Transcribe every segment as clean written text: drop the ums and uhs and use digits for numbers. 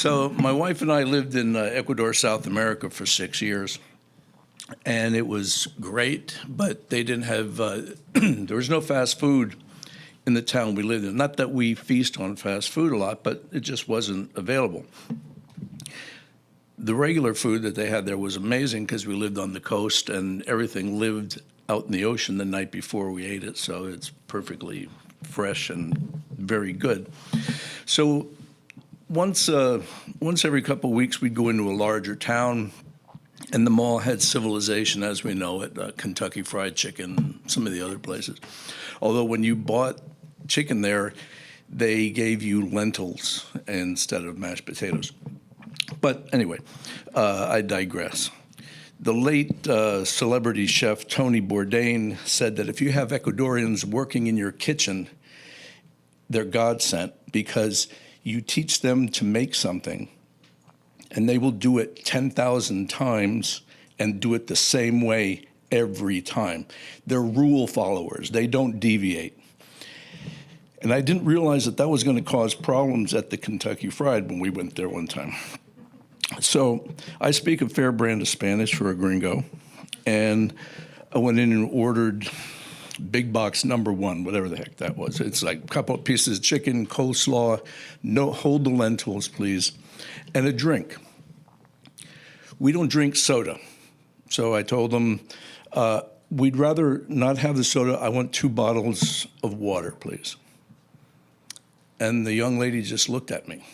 So my wife and I lived in Ecuador, South America for 6 years. And it was great, but they didn't have, there was no fast food in the town we lived in. Not that we feast on fast food a lot, but it just wasn't available. The regular food that they had there was amazing because we lived on the coast and everything lived out in the ocean the night before we ate it, so it's perfectly fresh and very good. So once every couple of weeks we'd go into a larger town, and the mall had civilization as we know it, Kentucky Fried Chicken, some of the other places. Although when you bought chicken there, they gave you lentils instead of mashed potatoes. But anyway, I digress. The late celebrity chef Tony Bourdain said that if you have Ecuadorians working in your kitchen, they're God sent because you teach them to make something and they will do it 10,000 times and do it the same way every time. They're rule followers. They don't deviate. And I didn't realize that that was going to cause problems at the Kentucky Fried when we went there one time. So I speak a fair brand of Spanish for a gringo, and I went in and ordered big box number one, whatever the heck that was. It's like a couple of pieces of chicken, coleslaw, no, hold the lentils, please, and a drink. We don't drink soda. So I told them, we'd rather not have the soda. I want 2 bottles of water, please. And the young lady just looked at me.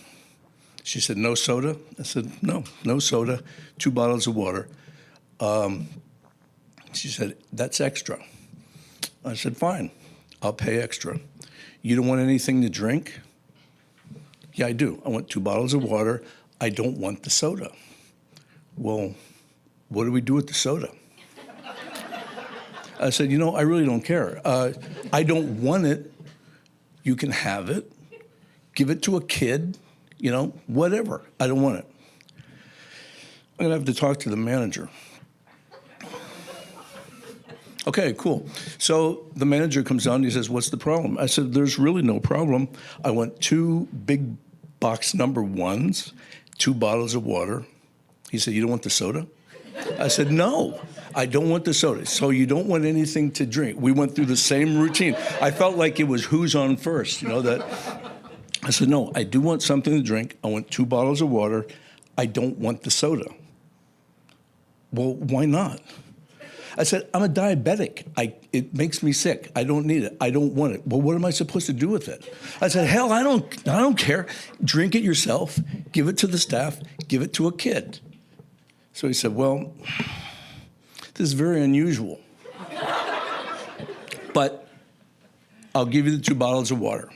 She said, no soda? I said, no soda, 2 bottles of water. She said, that's extra. I said, fine, I'll pay extra. You don't want anything to drink? Yeah, I do. I want 2 bottles of water. I don't want the soda. Well, what do we do with the soda? I said, I really don't care. I don't want it. You can have it. Give it to a kid. Whatever. I don't want it. I'm going to have to talk to the manager. Okay, cool. So the manager comes down and he says, what's the problem? I said, there's really no problem. I want 2 big box number ones, 2 bottles of water. He said, you don't want the soda? I said, no, I don't want the soda. So you don't want anything to drink. We went through the same routine. I felt like it was who's on first, that. I said, no, I do want something to drink. I want 2 bottles of water. I don't want the soda. Well, why not? I said, I'm a diabetic. It makes me sick. I don't need it. I don't want it. Well, what am I supposed to do with it? I said, hell, I don't care. Drink it yourself. Give it to the staff. Give it to a kid. So he said, well, this is very unusual. But I'll give you the 2 bottles of water.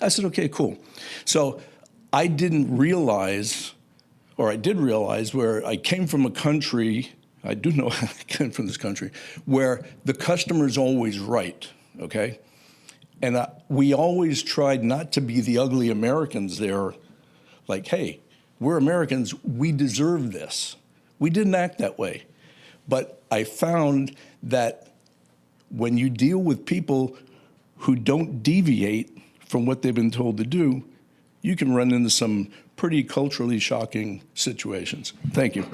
I said, okay, cool. So I didn't realize, or I did realize, where I came from a country, I do know I came from this country, where the customer's always right, okay? And we always tried not to be the ugly Americans there, like, hey, we're Americans, we deserve this. We didn't act that way. But I found that when you deal with people who don't deviate from what they've been told to do, you can run into some pretty culturally shocking situations. Thank you.